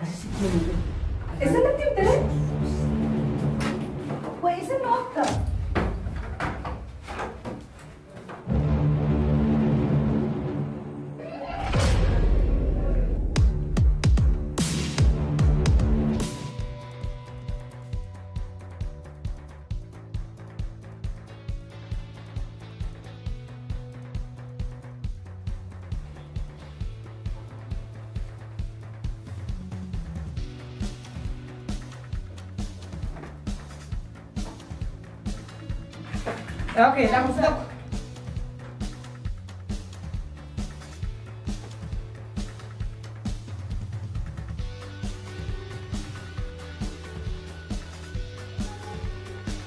إذا اللي بتبدأ وإذا إنه أكتر Oke, langsung stop.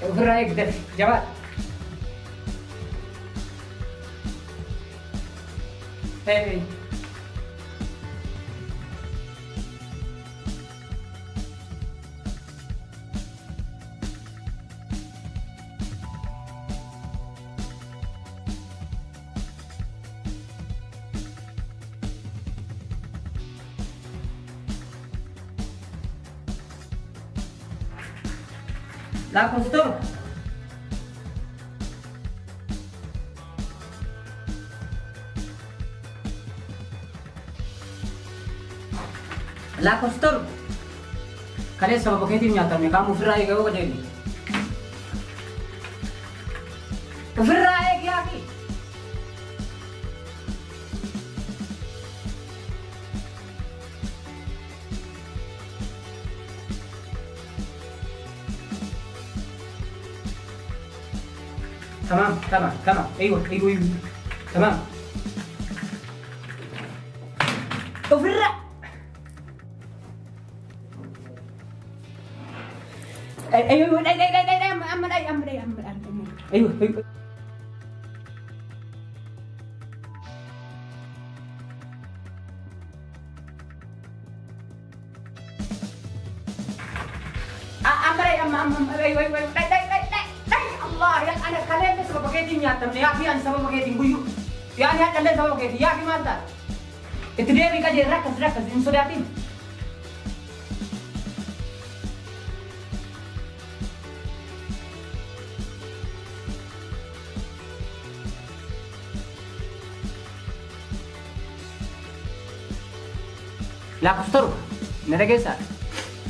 Override كده جواد. Hey. La costura. La costura. Kalian sama pakai tim nyata nih, kamu Firai kau kerja ini. Firai क्या की? تمام تمام تمام ايوه ايوه ايوه تمام وفرع ايوه ايوه ايوه ايوه الله يا أنا كلام بس بقيتين يا تمني يا في أنا سبب بقيتين بيو يا أنا كلام سبب بقيتين يا في ماذا إتدري كذا ركز ركز إن سوداتين لا كسترو نرجع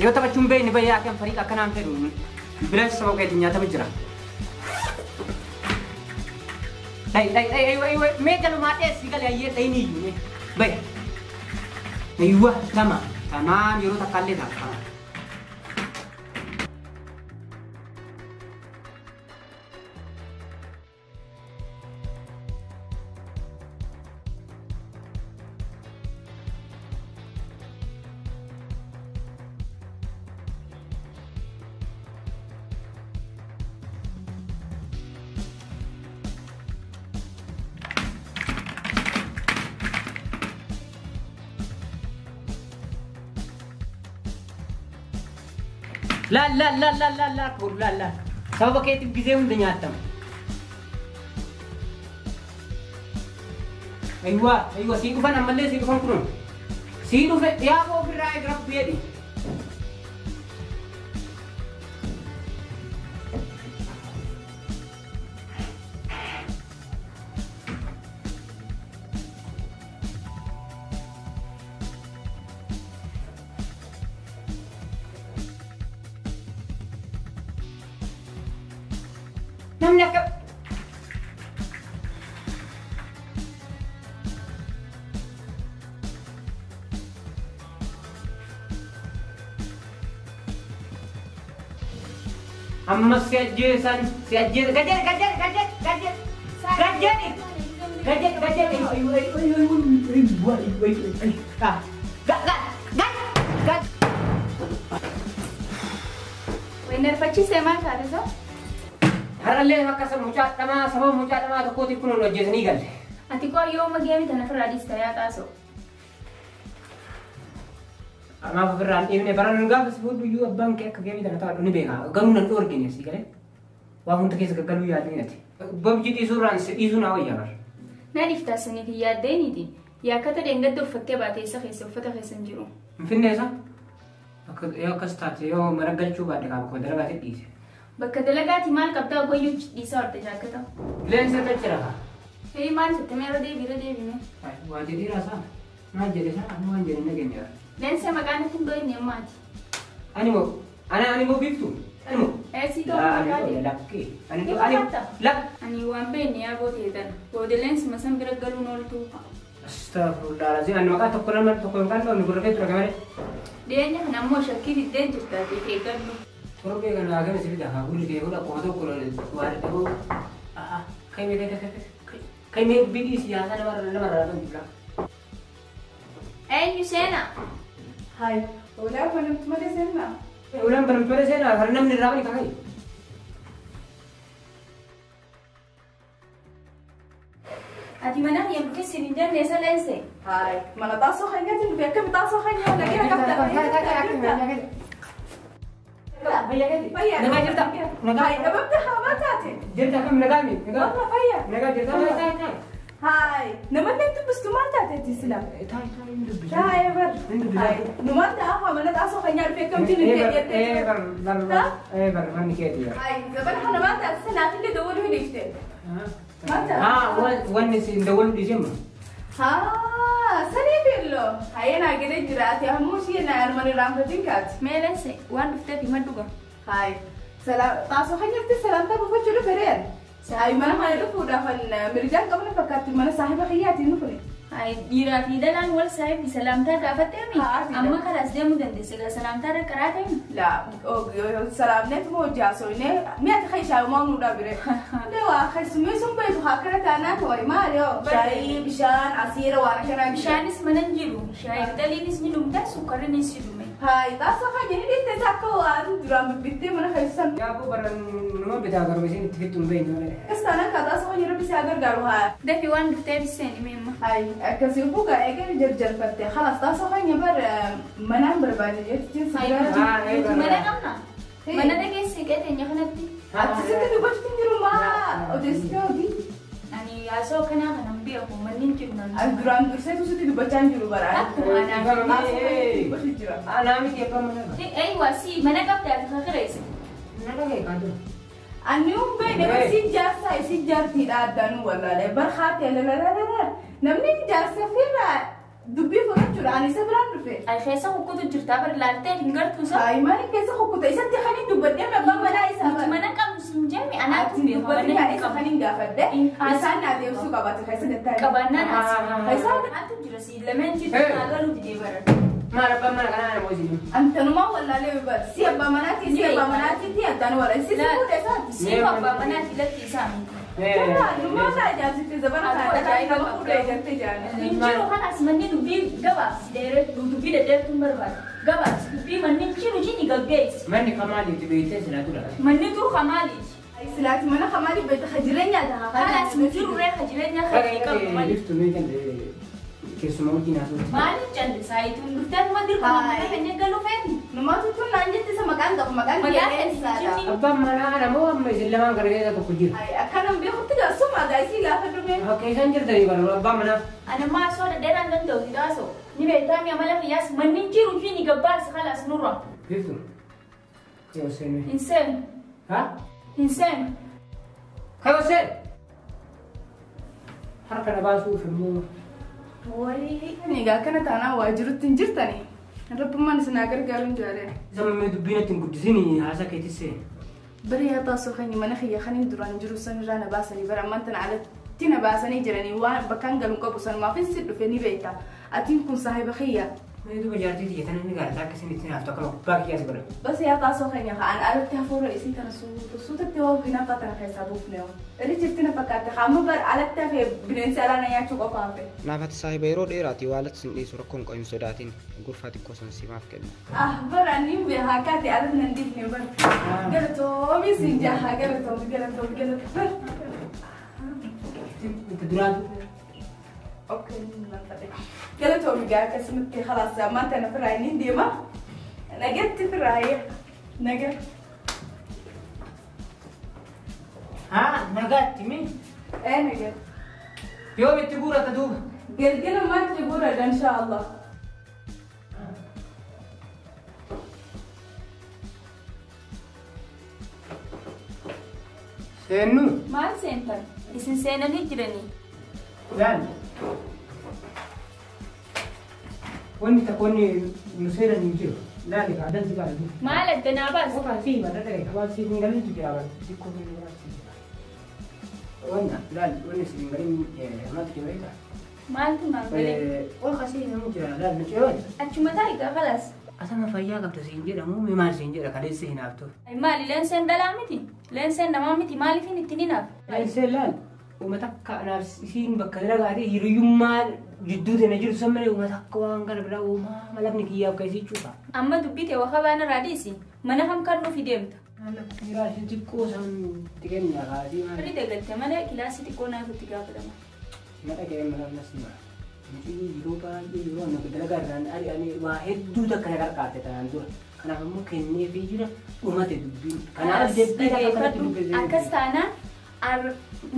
يو تبى cumbe ini bayar yang Farid akan ambil dulu bila sebab kayak ternyata berjerah ayo meja lu mati sih kali aja ini nih baik ayo tamam yuru tak kali tak لا لا لا لا لا لا كور لا لا سبب كيت بجزء من دنيا تام أيوة سيكو فان أملي سيكو فان كرون سيكو في يا أبو في رأي غرب بيدي namanya ke amma gajet وين الفتشي سمع كارثة هرلي مكسر مجاد تما سبب مجاد تما تقول تكون الوجهني قال أتيكو يوم مجيء تنفر راديس تيا تاسو ما بفران إبن بران نقاب بس بود يو أبان كيك كجيبي تنتا نبيها قانون الأور جنسي كله وهم تكيس كقلوا يادين أتي ببجي تيسوران سيزون أو يامر نعرف تاسني هي ياديني دي يا كتر إنجد فكّي بعدين سخي سوف تخسن جرو في الناس yoo akkas taate yoo maragalchuu baadde qaama koo dalagaatti dhiise. Bakka dalagaati maal qabdaa goyyuu dhiisaa horte jaakkata. Leensa tachira kaa. Hei maal sitte meera deebine. Waa jedhii raasaa. Maal jedhe saa ani waan jedhe nageenya. Leensa maqaan ittiin dhoyne ammaati. Ani moo biiftu. Ani moo. Si ta'uu maqaati. Lakkee. Ani waan beekne yaa bootee tana. Boode leensi masan bira galuun ooltu. Astagfirullah lazim ani maqaa tokko nama tokko hin qaanne inni gurra keetu ragamale. Dhiyeenya kana ammoo shakkii fiddeen jirtaa ta'e eeggadhu. Torbee kana agama si fida haa gurri kee godha qofa tokko waan dhaboo. Kaimee bidii siyaasa nama rarraba jira. Eenyu seenaa? Hai, udah bantu mana sena? Ulang berapa sena karena namni rawa ni kakai. Ati mana yang bukan sirinjan desa lense? Hai, mana taso hanya sih, biar kami taso hanya lagi nak kata. Bayar. Naga cerita. Hai, apa dah apa tadi? Cerita kami naga ni. Apa bayar? Naga cerita. Hai, nama itu bestu mana tadi silam? Thai Hindu. Hai, ber. Hai, nama dah apa mana taso hanya biar kami jadi dia. bar ni ke dia. Hai, zaman mana mana sena tu dia dua ni deh. Mana? One is in the world December. Sani bello. Hai, nak kita jerat ya, musi na armani ram tingkat. Melense, wan dufte di maduga. Hai, salam. Taso hanya tu salam tak buat curi beren. Hai, mana mana tu udah kan merjang kamu nak pakai mana sahib khiyat ini pun. Hai, dira fi dalan wal sahib di salam ta dapat mi. Amma kalas dia mudan di sega salam ta da karate mi. La, salam net mo jaso ini. Miat khai shaw mau nuda bere. Dewa khai sumi sumpai tu hakara tanah tu ay mario. Shai bishan asira wana kana Bishanis mananjiru, shai dalinis minum ta sukarin isidume. Hai, taso hanya ini dia takkan duram bitte mana khai san. Ya aku barang nama beda agar mesin tiket tumbe ini. Kestana kata so hanya bisa agar garuha. Dafi wan dufte biseni memma. Hai, kasi buka eker jarjar patte. Khalas taso hanya bar manam berbani jadi Hai, mana kamna? Mana deke sikete nya kanati. Atisnya tu baca di rumah. Udah sekali. Ani aso kana kana biya ko manin ciunan. Duran saya tu sudah dibaca dulu barang. Anami ke apa mana? Wasi, mana kapta ta kare Naga ke kado. Anu bene si jar tidak ada nu wala le berhat ya la. Namni jar safira dubi fora chura ani sabran rufe. Ay khesa hukutu jirta bar larte hingar tusa. Ay mani kesa hukuta isa ti khani dubadde me ba mana isa ba. Mana kam sinjami ana Ati dubadde ka isa khani gafadde. Isa na de su ka bat khaisa gatta. Kabana khaisa atu jirasi lemen jirta agalu di bar. Mana apa mana kana mo sini. Anta numa wala le ba si abba manati ti atan wala si ku de sa. Si abba manati lati sami. Numa sa jasi ti zabana ka da ka ku de jante jana. Injiro khalas manni dubi gaba dere dubi de der tumbar bar. Gaba dubi manni chiru jini gaggeis. Mani kamali tibete sila tu lah. Manni tu khamali. Ay silati mana khamali be khajirenya da Khalas mujiru re khajirenya Kaya khajika ini mali. lift tu ni kan de kesumau kina tu. Mali chand sai tu duftan mandir ko mana hanya galu fen. Numa tu tu nanje ti sa makan da makan Makan dia sa. Abba mana ana mo amma islaman karega tu kujir. Ay akanam be hutti da suma ga si la fa dume. Okay sanjir dari baru abba mana. Ana ma so da deran dan do hidaso. Ni be tami amala qiyas mannin jiru jini gabbar khalas nurra. Lift tu. Kau sini. Insan. Ha? Insan. Kau sen. Harkan abang su filmu. Wai ni ga kana tana wajiru tinjirtani. Rabbi man sina gargarun jare. Zaman me dubina tinggu di sini hasa kayak tise. Bari ya taso khani mana khiya khani duran jiru san rana basani bara mantan ala tina basani jirani wa bakan galun ko busan ma fin siddu fe ni beita atin kun sahiba khiya. Me itu berarti dia tanah negara tak kesini sini atau kalau bagi ya sebenarnya. بس يا طاسو خيني خان أنا تهفور رئيسي كان صوت التواب هنا فترة خيسا بوفنيو اللي جبتنا فكرت خام بر على التفه بنسألنا يا شو قفافه Naafata saahiba yeroo dheeraati waalatti sin dhiisu rakkoon qo'in sodaatiin gurfaa xiqqoo san simaaf kenna. بر أني بهاكاتي أردنا نديكني بر قلتو ميسين جاها قلتو بر Itu duran. أوكي قلتو بقى كسمتي خلاص ما أنت أنا في الراينين ديما نجت في الراية نجت Ha, nagat timi. إيه نجت Yo bitibura tadu. قلت ما تجبورها إن شاء الله Seennu. Maal seentan? Isin seenanii jiranii? Laal. Wanti takkoonni nu seenan hin jiru. Laali ka adan sigaa jiru. Maal addanaa baas? Okaa fi mana dhagaye kabaa si hin galin tu jira xiqqoo fi biraatti. Wanna laal wanni si hin galin mati keessa. Maaltu naan galee? Okaa si hin jira laal nu ceewwan. Achuma taa'e gaafalaas. Asama fayyaa qabda si hin jedhamu maal si hin jedha kaleessa hin haftu. Maali leenseen dhalaa miti? Leenseen namaa miti maaliif hin ittiin hinaaf? Leenseen laal uummata akka anaaf isiin bakka dalagaatee hiriyyummaa jidduu tana jiru san malee uummata akka waan kana biraa uumaa malafni kiyyaaf keessi cufa. Amma dubbite waxa baana raadiisi mana kam kan nuuf deemta? Kiraa ishee xiqqoo san xiqqeenya kaasii maal. Walii dagalte malee kilaasii xiqqoo naaf itti gaafatama. Na dhaga'ee mana nasi maa. Miti yeroo baay'ee yeroo nama dalagaa irraan ari'anii waa hedduu takka na qarqaarte tanaan dura. Kanaaf immoo kenneefii jira dhumate dubbiin. Kanaaf deebii akkas taanaan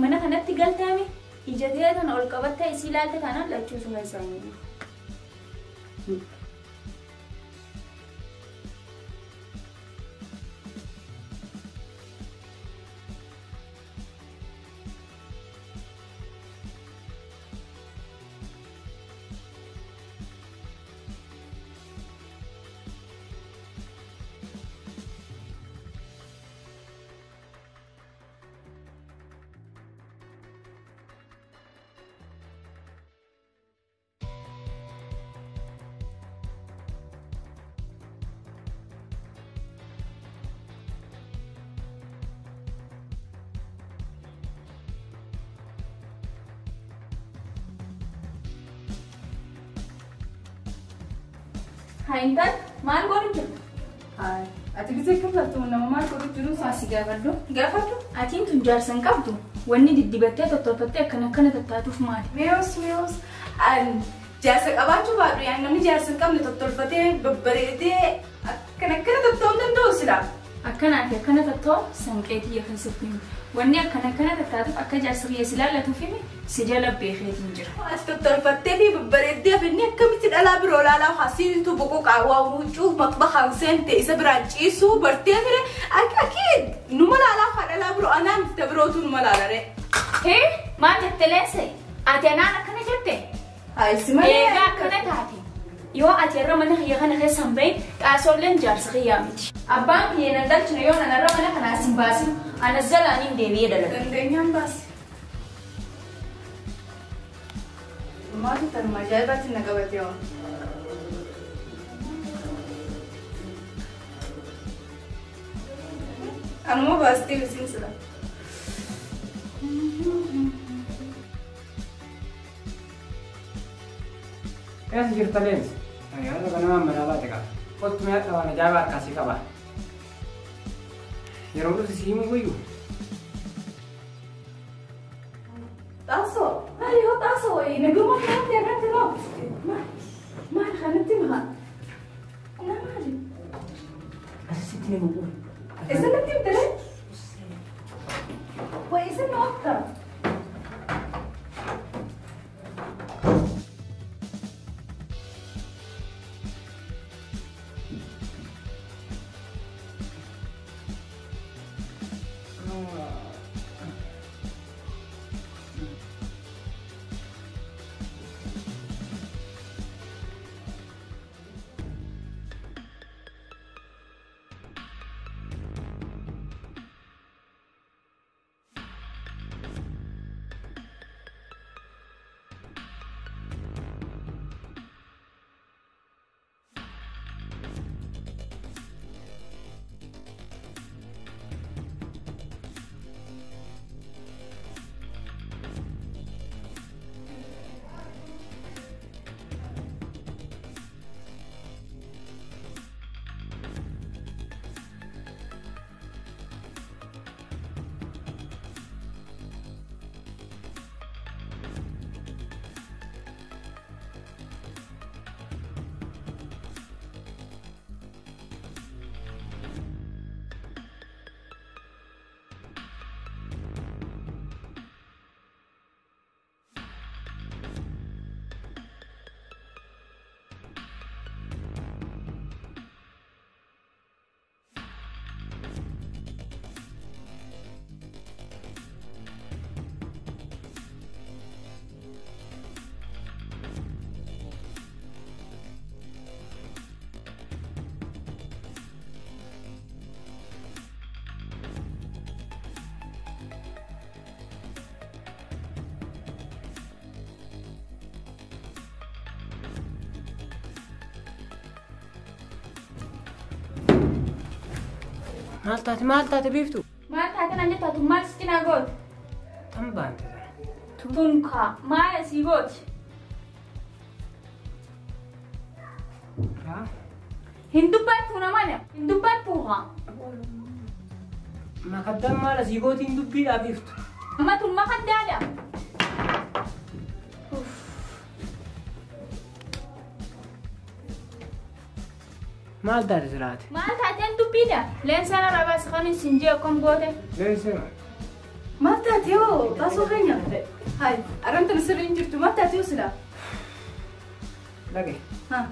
mana kanatti galteemi ijatee kana ol qabattee isii ilaalte kanaan lachuu suma isaanii. Haintan, maal godhu jirtu? Ati gisee kafaltu nama maal godhu jiru Faasi gaafadhu. gaafadhu. Atiin tun jaarsan qabdu. Wanni diddibattee tottolfattee akkana tattaatuuf maali? Meeyos jaarsa qabaachuu baadhu yaa namni jaarsa hin qabne tottolfatee babbareedee akkana tottoluu danda'u silaa. Akkanaa fi akkana tattoo sanqeetii keessatti wanni akkana tattaatuuf akka jaarsa kiyyeessi ilaallatuuf si jala beekeetiin jira. As tottolfattee fi babbareeddee fi inni akkamitti dhalaa biroo laalaa hasiitu boqoo qaawwaa huccuu maqbahaan seente isa biraan ciisuu bartee fire akkiid numa laalaa haa dhalaa biroo anaan itti birootu numa laalare. Hee maal jette leesse? Ati anaan akkana jette? Ayisi malee. Eegaa akkana taate. Yoo ati irra mana kiyya kana keessa hin bahin xaasolleen jaarsa kiyyaa miti. Abbaan kiyya nan dalchina yoo nan irra mana kana as hin baasin anas jalaaniin deebi'ee dalaga. Dandeenyaan baasi. Maatu tanuma ajaa'ibaatti na qabate yoo. Anuma baastee bisiin sila. Eessa jirta leensi? Yaada kanamaan manaa baate qaba. Kottu mi'a waan ajaa'ibaa harkaasii qaba. Yeroo dhufu si himu guyyuu. Taasoo, hariiroo taasoo wayii naguma kanatti irratti noo. Maal kanatti maha? Maali? Asitti ni mugu. Eessatti himtee? Wayii isin noofta. مالتاتي بيفتو ما تاكن عندي تاتو مال ستنا قول تم بانت تونكا ما سيقول هندوبات هنا مانا هندوبات بوها ما قدام مال سيقوتي ندبي لا بيفتو ما تون ما قد هذا مالتاتي زراتي ما تاتين دبيدا لين سنة ربع سخاني سنجي كم قوته ليه سمع ما تاتيو تاسو خينيا هاي أرنت نسرين جرتو ما تاتيو سلا لقي ها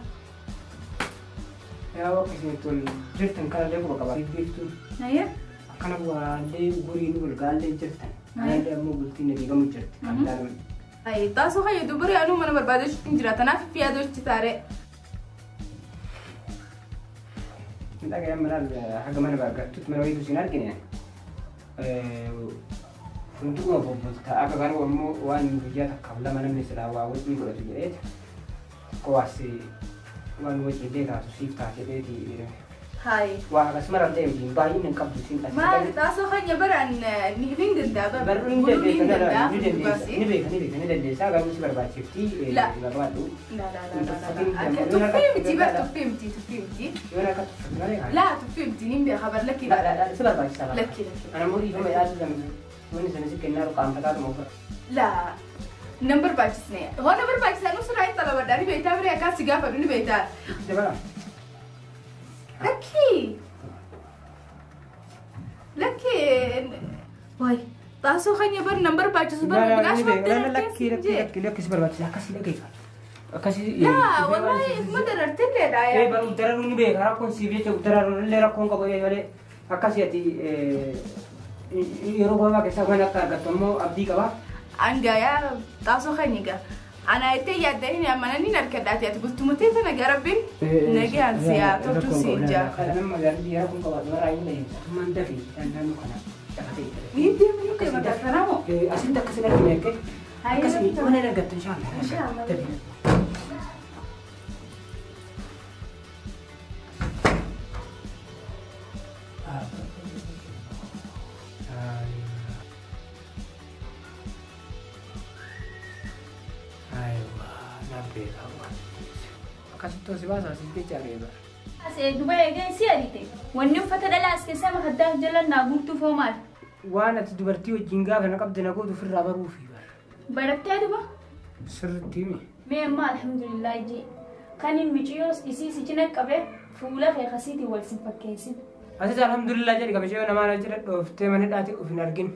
يا وقت سنتون جرتن كلا ليبرو كبار بيفتو هيا أنا بوالي غوري نقول قال لي جرتن أنا اللي أمو قلتي نبي قام جرت هاي تاسو خيو دبري أنو من بربادش إنجراتنا في هذا الشتارة لقي يا مرال حاجة ما أنا بقى توت من ويدو سينار كنيا فندق ما بوبلتا أكا كانوا أمو وان بيجاتك قبل ما نمني سلا وعود من قلت جريت كواسي وان وجه ديتا تسيف تاجديتي هاي وهذا اسمه رد يمكن باين من قبل سين ما تاسو خيو برا نهبين دندا برين دندا نبي ساعة مش برباد شفتي لا بربادو لا تفهمتي بقى تفهمتي وانا كنت لا تفهمتي نبي خبر لك لا سبب باش سلام لك انا موري فما ياسو زمان وانا سنسيك النار قام فتات موفر لا نمبر باجسني هو نمبر باجسني نص رايت طلب داري بيتا بري كاسي غافر ني بيتا دبا لكي واي تاسو خاني بر نمبر باجس بر لا لك سبب باش كاسي لك كاسي لا والله ما دررت لي دا اي بر درروني بي راكون سي في درروني لي راكون كو يلي كاسيتي يروبا ما كسا وانا كاتمو ابدي كبا انغا يا تاسو خاني غا أنا أتى يدين يا مني نركض أتى بس تمتى تنجربين نجي أنسيا توتوسي جا أنا ما جربي يا كم كبار وراي لين من دفي أنا نكنا يدي منو كي ما تفهمه أسيب دك سنة كنيك كسي وانا نقدر إن شاء الله إن شاء الله Kasih si bahasa si bicara ya. Asal Dubai aja sih ada itu. Wanita fata dalam askesnya mah ada jalan nabung tu formal. Wana tu berarti jingga karena kau tidak kau tu firra baru fibar. Berarti ada apa? Serti mi. Memang alhamdulillah ji. Kanin mijiyos isi si jenak kabe fula kayak kasih di wal simpak kesin. Asal alhamdulillah jadi kabe cewek nama aja dah. Ofte mana dah tu ofin argin.